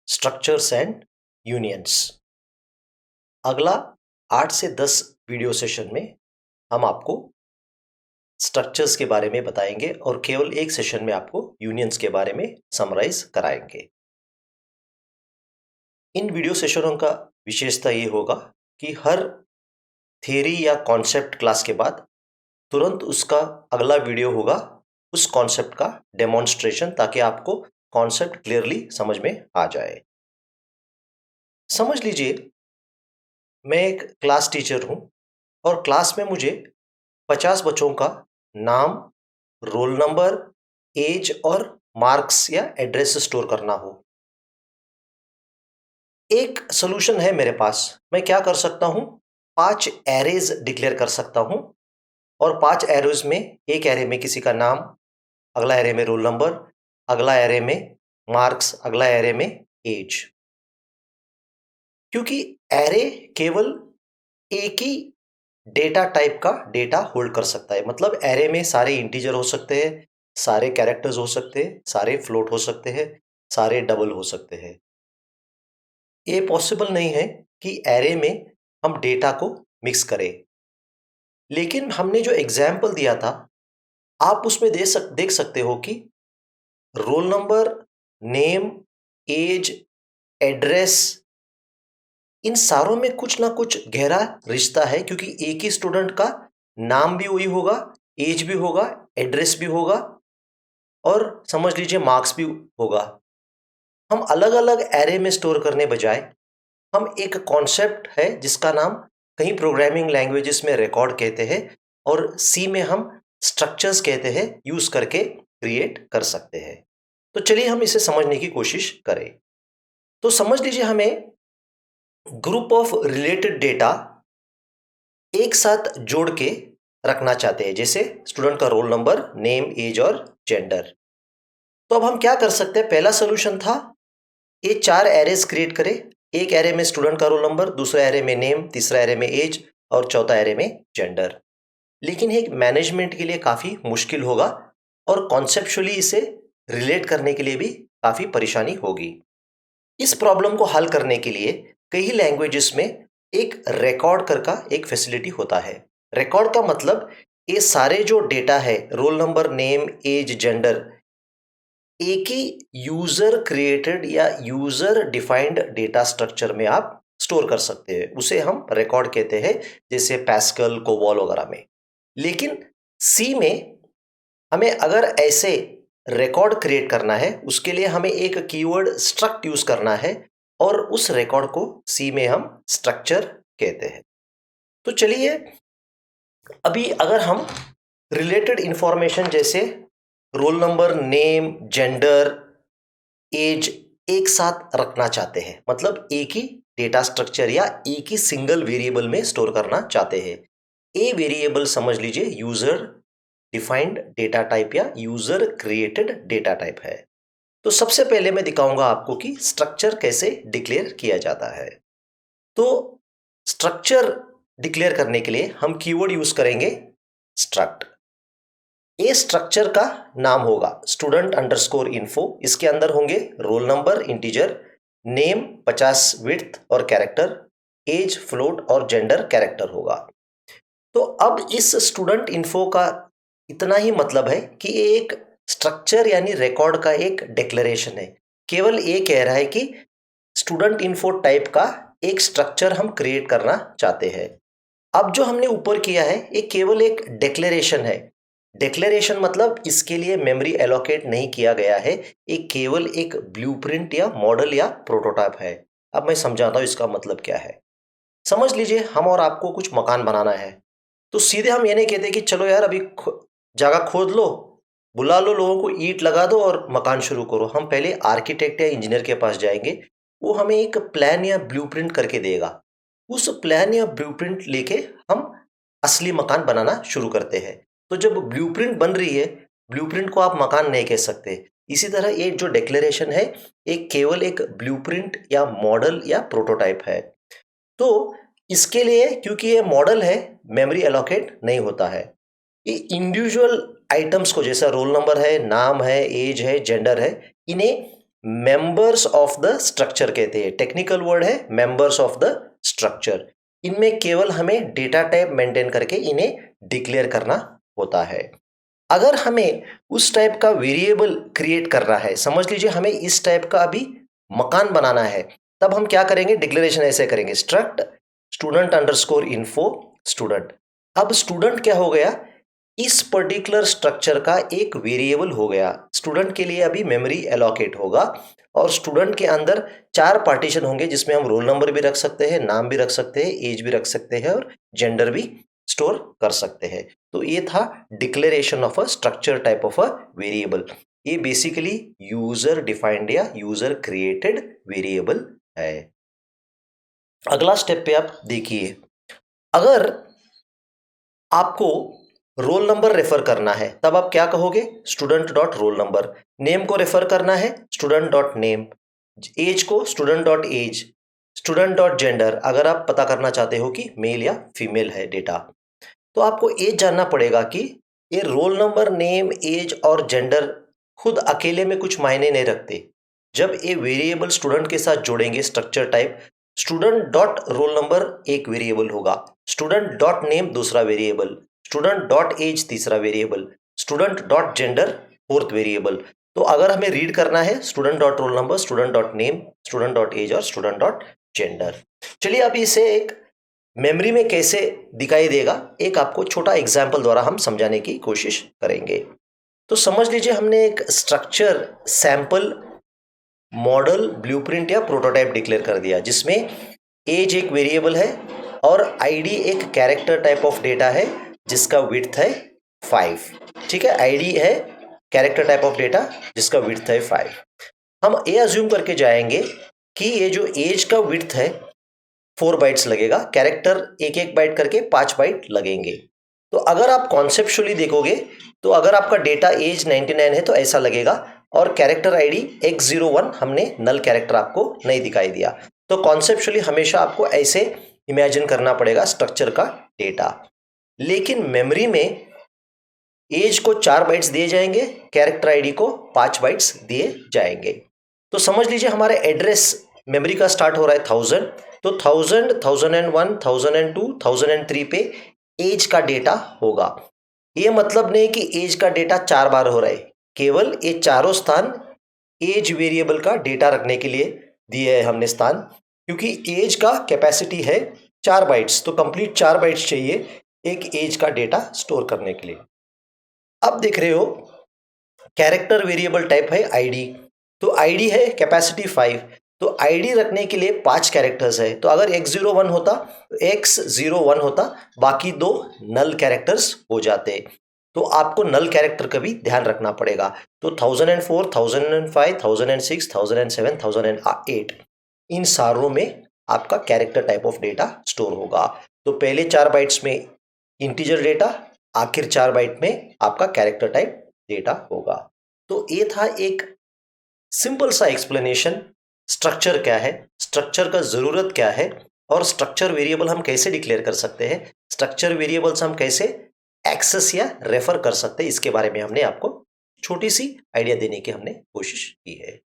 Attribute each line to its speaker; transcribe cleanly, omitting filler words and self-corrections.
Speaker 1: Structures and unions. अगला 8 से 10 video session में हम आपको स्ट्रक्चर्स के बारे में बताएंगे और केवल एक सेशन में आपको यूनियंस के बारे में समराइज कराएंगे। इन वीडियो सेशनों का विशेषता ये होगा कि हर थियरी या कॉन्सेप्ट क्लास के बाद तुरंत उसका अगला वीडियो होगा उस कॉन्सेप्ट का डेमोन्स्ट्रेशन, ताकि आपको कॉन्सेप्ट क्लियरली समझ में आ जाए। समझ लीजिए मैं एक क्लास टीचर हूं और क्लास में मुझे 50 बच्चों का नाम, रोल नंबर, एज और मार्क्स या एड्रेस स्टोर करना हो। एक सोल्यूशन है मेरे पास। मैं क्या कर सकता हूं, 5 एरेज डिक्लेयर कर सकता हूं और 5 एरेज में एक एरे में किसी का नाम, अगला एरे में रोल नंबर, अगला एरे में मार्क्स, अगला एरे में एज। क्योंकि एरे केवल एक ही डेटा टाइप का डेटा होल्ड कर सकता है। मतलब एरे में सारे इंटीजर हो सकते हैं, सारे कैरेक्टर्स हो सकते हैं, सारे फ्लोट हो सकते हैं, सारे डबल हो सकते हैं। ये पॉसिबल नहीं है कि एरे में हम डेटा को मिक्स करें। लेकिन हमने जो एग्जाम्पल दिया था, आप उसमें देख सकते हो कि roll number, name, age, address, इन सारों में कुछ ना कुछ गहरा रिश्ता है, क्योंकि एक ही स्टूडेंट का नाम भी वही होगा, एज भी होगा, एड्रेस भी होगा और समझ लीजिए मार्क्स भी होगा। हम अलग अलग एरे में स्टोर करने बजाय हम एक कॉन्सेप्ट है जिसका नाम कहीं प्रोग्रामिंग लैंग्वेजेस में रिकॉर्ड कहते हैं और सी में हम स्ट्रक्चर्स कहते हैं, यूज करके क्रिएट कर सकते हैं। तो चलिए हम इसे समझने की कोशिश करें। तो समझ लीजिए हमें ग्रुप ऑफ रिलेटेड डेटा एक साथ जोड़ के रखना चाहते हैं, जैसे स्टूडेंट का रोल नंबर, नेम, एज और जेंडर। तो अब हम क्या कर सकते हैं, पहला सोल्यूशन था ये 4 एरेज क्रिएट करें। एक एरे में स्टूडेंट का रोल नंबर, दूसरा एरे में नेम, तीसरा एरे में एज और चौथा एरे में जेंडर। लेकिन एक मैनेजमेंट के लिए काफी मुश्किल होगा और कॉन्सेप्चुअली इसे रिलेट करने के लिए भी काफी परेशानी होगी। इस प्रॉब्लम को हल करने के लिए कई लैंग्वेजेस में एक रिकॉर्ड कर का एक फैसिलिटी होता है। रिकॉर्ड का मतलब ये सारे जो डेटा है, roll number, name, age, gender, एक ही यूजर क्रिएटेड या यूजर डिफाइंड डेटा स्ट्रक्चर में आप स्टोर कर सकते हैं। उसे हम रिकॉर्ड कहते हैं, जैसे पैस्कल, कोबॉल वगैरह में। लेकिन सी में हमें अगर ऐसे रिकॉर्ड क्रिएट करना है, उसके लिए हमें एक कीवर्ड स्ट्रक्ट यूज करना है और उस रिकॉर्ड को सी में हम स्ट्रक्चर कहते हैं। तो चलिए अभी अगर हम रिलेटेड इंफॉर्मेशन जैसे roll number, name, gender, age एक साथ रखना चाहते हैं, मतलब एक ही डेटा स्ट्रक्चर या एक ही सिंगल वेरिएबल में स्टोर करना चाहते हैं। ए वेरिएबल समझ लीजिए यूजर डिफाइंड डेटा टाइप या यूजर क्रिएटेड डेटा टाइप है। तो सबसे पहले मैं दिखाऊंगा आपको कि स्ट्रक्चर कैसे डिक्लेयर किया जाता है। तो स्ट्रक्चर डिक्लेयर करने के लिए हम कीवर्ड यूज करेंगे स्ट्रक्ट। ये स्ट्रक्चर का नाम होगा स्टूडेंट अंडरस्कोर इन्फो। इसके अंदर होंगे roll number integer, name 50 width और कैरेक्टर, एज फ्लोट और जेंडर कैरेक्टर होगा। तो अब इस स्टूडेंट इन्फो का इतना ही मतलब है कि ये एक स्ट्रक्चर यानी रिकॉर्ड का एक डिक्लेरेशन है। केवल ये कह रहा है कि स्टूडेंट इन्फो टाइप का एक स्ट्रक्चर हम क्रिएट करना चाहते हैं। अब जो हमने ऊपर किया है ये केवल एक डिक्लेरेशन है। डिक्लेरेशन मतलब इसके लिए मेमोरी एलोकेट नहीं किया गया है, ये केवल एक ब्लूप्रिंट या मॉडल या प्रोटोटाइप है। अब मैं समझाता हूं इसका मतलब क्या है। समझ लीजिए हम और आपको कुछ मकान बनाना है, तो सीधे हम ये नहीं कहते कि चलो यार अभी जगह खोद लो, बुला लो लोगों को, ईंट लगा दो और मकान शुरू करो। हम पहले आर्किटेक्ट या इंजीनियर के पास जाएंगे, वो हमें एक प्लान या ब्लूप्रिंट करके देगा। उस प्लान या ब्लूप्रिंट लेके हम असली मकान बनाना शुरू करते हैं। तो जब ब्लूप्रिंट बन रही है, ब्लूप्रिंट को आप मकान नहीं कह सकते। इसी तरह ये जो डिक्लेरेशन है एक केवल एक ब्लूप्रिंट या मॉडल या प्रोटोटाइप है। तो इसके लिए क्योंकि ये मॉडल है, मेमोरी एलोकेट नहीं होता है। ये इंडिविजुअल आइटम्स को, जैसा रोल नंबर है, नाम है, एज है, जेंडर है, इन्हें मेंबर्स ऑफ द स्ट्रक्चर कहते हैं, टेक्निकल वर्ड है मेंबर्स ऑफ द स्ट्रक्चर। इनमें केवल हमें डेटा टाइप मेंटेन करके इन्हें डिक्लेयर करना होता है। अगर हमें उस टाइप का वेरिएबल क्रिएट करना है, समझ लीजिए हमें इस टाइप का अभी मकान बनाना है, तब हम क्या करेंगे, डिक्लेरेशन ऐसे करेंगे, struct student underscore info student. अब स्टूडेंट क्या हो गया, इस पर्टिकुलर स्ट्रक्चर का एक वेरिएबल हो गया। स्टूडेंट के लिए अभी मेमोरी एलोकेट होगा और स्टूडेंट के अंदर 4 पार्टीशन होंगे जिसमें हम रोल नंबर भी रख सकते हैं, नाम भी रख सकते हैं, एज भी रख सकते हैं और जेंडर भी स्टोर कर सकते हैं। तो ये था declaration of a structure type of a variable. ये बेसिकली यूजर डिफाइंड या यूजर क्रिएटेड वेरिएबल है। अगला स्टेप पे आप देखिए, अगर आपको रोल नंबर रेफर करना है तब आप क्या कहोगे, student dot roll number. Name को रेफर करना है, स्टूडेंट डॉट नेम। एज को student dot age. Student dot gender, अगर आप पता करना चाहते हो कि मेल या फीमेल है डेटा। तो आपको एज जानना पड़ेगा कि ये रोल नंबर, नेम, एज और जेंडर खुद अकेले में कुछ मायने नहीं रखते। जब ये वेरिएबल स्टूडेंट के साथ जोड़ेंगे structure type, student dot roll number एक वेरिएबल होगा, स्टूडेंट डॉट नेम दूसरा वेरिएबल, स्टूडेंट डॉट एज तीसरा variable, student dot gender fourth variable. तो अगर हमें रीड करना है student dot roll number, student dot name, student dot age और स्टूडेंट डॉट जेंडर। चलिए अब इसे एक मेमोरी में कैसे दिखाई देगा, एक आपको छोटा एग्जाम्पल द्वारा हम समझाने की कोशिश करेंगे। तो समझ लीजिए हमने एक स्ट्रक्चर सैंपल मॉडल ब्लूप्रिंट या प्रोटोटाइप डिक्लेयर कर दिया जिसमें एज एक वेरिएबल है और आईडी एक कैरेक्टर टाइप ऑफ डेटा है जिसका विड्थ है 5। ठीक है, आईडी है कैरेक्टर टाइप ऑफ डेटा जिसका विड्थ है 5। हम ये अज्यूम करके जाएंगे कि ये जो एज का विड्थ है 4 बाइट्स लगेगा, कैरेक्टर एक एक बाइट करके 5 बाइट लगेंगे। तो अगर आप कॉन्सेप्चुअली देखोगे तो अगर आपका डेटा एज 99 है तो ऐसा लगेगा और कैरेक्टर आईडी x01 हमने नल कैरेक्टर आपको नहीं दिखाई दिया। तो कॉन्सेप्चुअली हमेशा आपको ऐसे इमेजिन करना पड़ेगा स्ट्रक्चर का डेटा। लेकिन मेमोरी में एज को 4 बाइट्स दिए जाएंगे, कैरेक्टर आईडी को 5 बाइट्स दिए जाएंगे। तो समझ लीजिए हमारे एड्रेस मेमोरी का स्टार्ट हो रहा है 1000, तो 1000, 1001, 1002, 1003 पे एज का डेटा होगा। ये मतलब नहीं कि एज का डेटा 4 बार हो रहा है, केवल ये चारों स्थान एज वेरिएबल का डेटा रखने के लिए दिए है हमने स्थान, क्योंकि एज का कैपेसिटी है 4 बाइट्स, तो कंप्लीट 4 बाइट्स चाहिए एक एज का डेटा स्टोर करने के लिए। अब देख रहे हो कैरेक्टर वेरिएबल टाइप है आईडी, तो आईडी है कैपेसिटी 5, तो आईडी रखने के लिए 5 कैरेक्टर्स है। तो अगर x01 होता तो x01 होता, बाकी 2 नल कैरेक्टर्स हो जाते। तो आपको नल कैरेक्टर का भी ध्यान रखना पड़ेगा। तो 1004, 1005, 1006, 1007, 1008 इन सारों में आपका character type of data store होगा। तो पहले 4 बाइट्स में इंटीजर डेटा, आखिर 4 बाइट में आपका कैरेक्टर टाइप डेटा होगा। तो ये था एक सिंपल सा एक्सप्लेनेशन, स्ट्रक्चर क्या है, स्ट्रक्चर का जरूरत क्या है और स्ट्रक्चर वेरिएबल हम कैसे डिक्लेयर कर सकते हैं, स्ट्रक्चर वेरिएबल्स हम कैसे एक्सेस या रेफर कर सकते हैं, इसके बारे में हमने आपको छोटी सी आइडिया देने की हमने कोशिश की है।